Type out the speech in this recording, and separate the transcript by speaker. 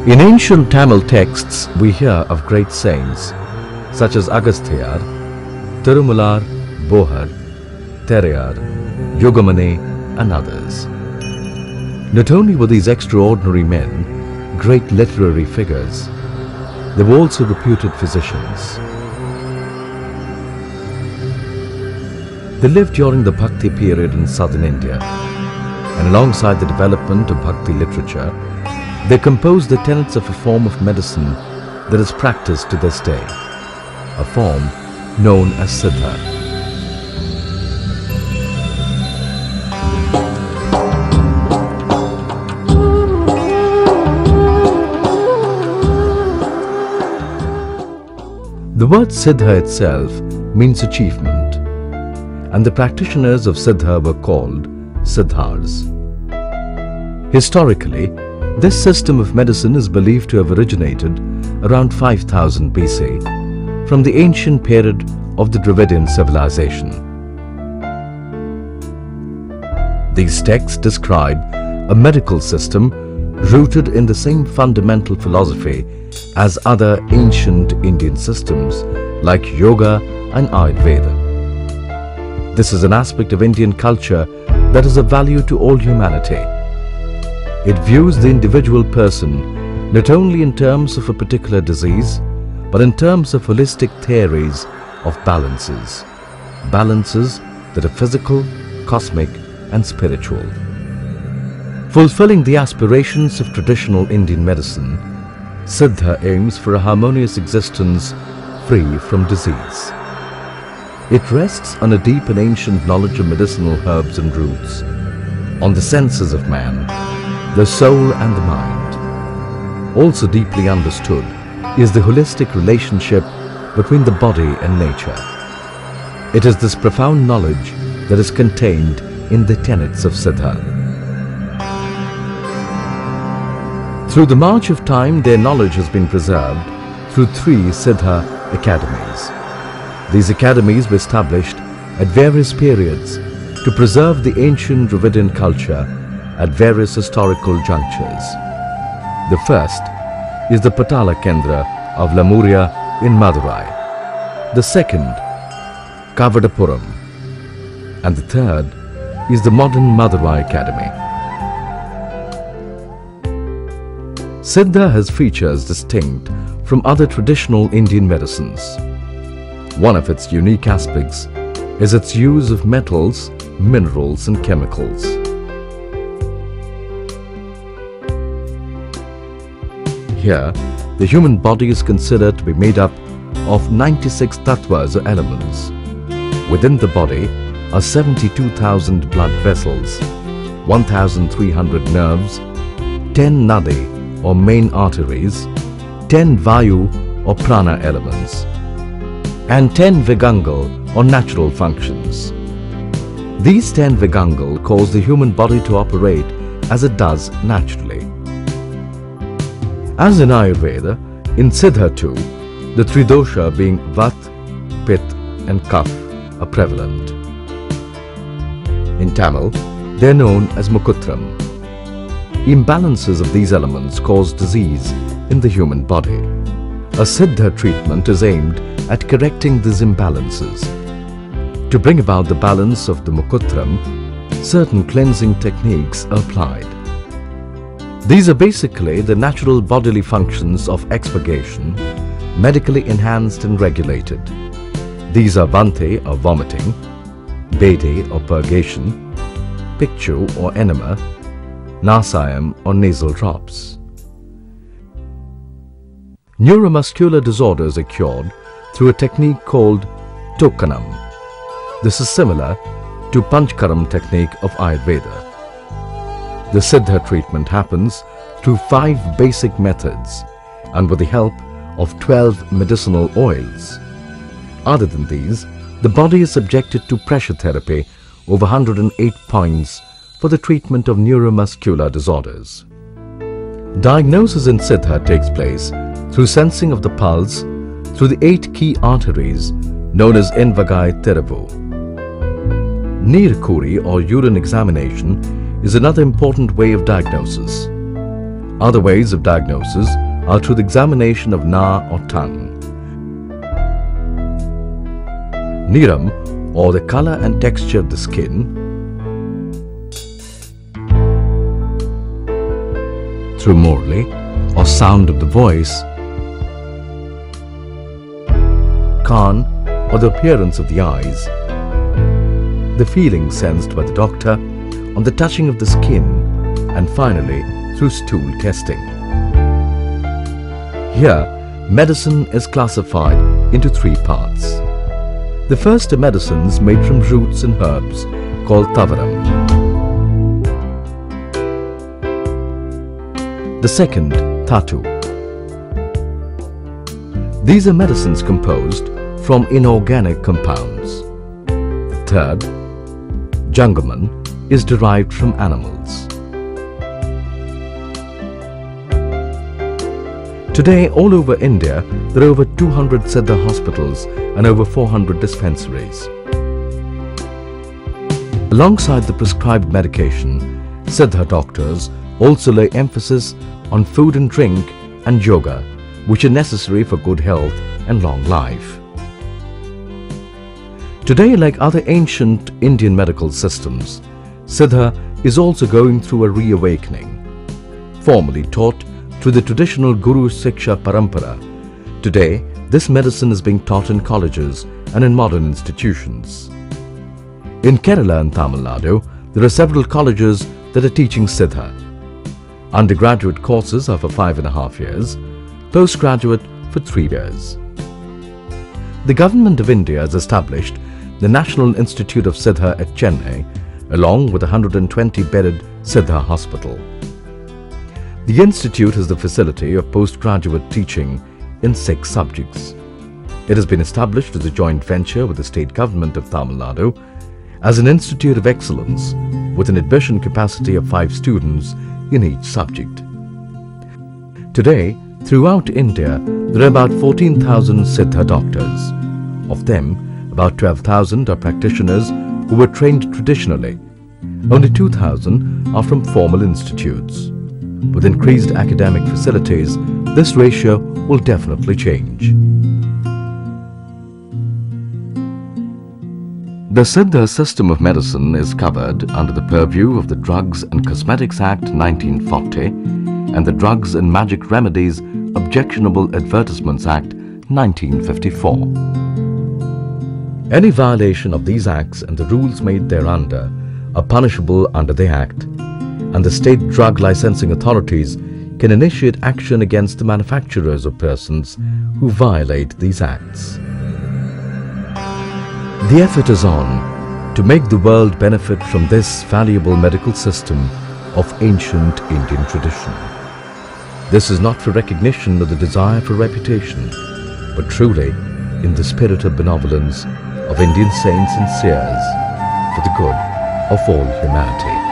Speaker 1: In ancient Tamil texts, we hear of great saints such as Agasthyar, Tirumular, Bohar, Terayar, Yogamane and others. Not only were these extraordinary men great literary figures, they were also reputed physicians. They lived during the Bhakti period in southern India, and alongside the development of Bhakti literature, they composed the tenets of a form of medicine that is practiced to this day, a form known as Siddha. The word Siddha itself means achievement, and the practitioners of Siddha were called Siddhars. Historically, this system of medicine is believed to have originated around 5000 BC from the ancient period of the Dravidian civilization. These texts describe a medical system rooted in the same fundamental philosophy as other ancient Indian systems like yoga and Ayurveda. This is an aspect of Indian culture that is of value to all humanity. It views the individual person not only in terms of a particular disease, but in terms of holistic theories of balances that are physical, cosmic and spiritual. Fulfilling the aspirations of traditional Indian medicine, Siddha aims for a harmonious existence free from disease. It rests on a deep and ancient knowledge of medicinal herbs and roots, on the senses of man, the soul and the mind. Also deeply understood is the holistic relationship between the body and nature. It is this profound knowledge that is contained in the tenets of Siddha. Through the march of time, their knowledge has been preserved through 3 Siddha academies. These academies were established at various periods to preserve the ancient Dravidian culture at various historical junctures. The first is the Patala Kendra of Lemuria in Madurai, the second Kavadapuram, and the third is the modern Madurai Academy. Siddha has features distinct from other traditional Indian medicines. One of its unique aspects is its use of metals, minerals and chemicals. Here, the human body is considered to be made up of 96 tattvas or elements. Within the body are 72,000 blood vessels, 1,300 nerves, 10 nadi or main arteries, 10 vayu or prana elements, and 10 vigangal or natural functions. These 10 vigangal cause the human body to operate as it does naturally. As in Ayurveda, in Siddha too, the 3 dosha being Vat, Pit and Kaph are prevalent. In Tamil, they are known as Mukutram. Imbalances of these elements cause disease in the human body. A Siddha treatment is aimed at correcting these imbalances. To bring about the balance of the Mukutram, certain cleansing techniques are applied. These are basically the natural bodily functions of expurgation, medically enhanced and regulated. These are Bante or vomiting, Bede or purgation, Pikchu or enema, Nasayam or nasal drops. Neuromuscular disorders are cured through a technique called Tokanam. This is similar to Panchkaram technique of Ayurveda. The Siddha treatment happens through 5 basic methods and with the help of 12 medicinal oils. Other than these, the body is subjected to pressure therapy over 108 points for the treatment of neuromuscular disorders. Diagnosis in Siddha takes place through sensing of the pulse through the 8 key arteries known as Envagai Theravu. Neerkuri or urine examination is another important way of diagnosis. Other ways of diagnosis are through the examination of na or tongue. Niram, or the color and texture of the skin, through Morley, or sound of the voice, Khan, or the appearance of the eyes, the feeling sensed by the doctor on the touching of the skin, and finally through stool testing. Here, medicine is classified into three parts. The first are medicines made from roots and herbs called Thavaram. The second, Thatu. These are medicines composed from inorganic compounds. The third, Jangaman, is derived from animals. Today, all over India, there are over 200 Siddha hospitals and over 400 dispensaries. Alongside the prescribed medication, Siddha doctors also lay emphasis on food and drink and yoga, which are necessary for good health and long life. Today, like other ancient Indian medical systems, Siddha is also going through a reawakening. Formerly taught through the traditional Guru Siksha Parampara, today this medicine is being taught in colleges and in modern institutions. In Kerala and Tamil Nadu, there are several colleges that are teaching Siddha. Undergraduate courses are for 5.5 years, postgraduate for 3 years. The Government of India has established the National Institute of Siddha at Chennai, along with a 120-bedded Siddha hospital. The institute has the facility of postgraduate teaching in 6 subjects. It has been established as a joint venture with the state government of Tamil Nadu as an institute of excellence with an admission capacity of 5 students in each subject. Today, throughout India, there are about 14,000 Siddha doctors. Of them, about 12,000 are practitioners who were trained traditionally. Only 2,000 are from formal institutes. With increased academic facilities, this ratio will definitely change. The Siddha system of medicine is covered under the purview of the Drugs and Cosmetics Act 1940 and the Drugs and Magic Remedies Objectionable Advertisements Act 1954. Any violation of these acts and the rules made thereunder are punishable under the Act, and the state drug licensing authorities can initiate action against the manufacturers or persons who violate these acts. The effort is on to make the world benefit from this valuable medical system of ancient Indian tradition. This is not for recognition or the desire for reputation, but truly in the spirit of benevolence of Indian saints and seers for the good of all humanity.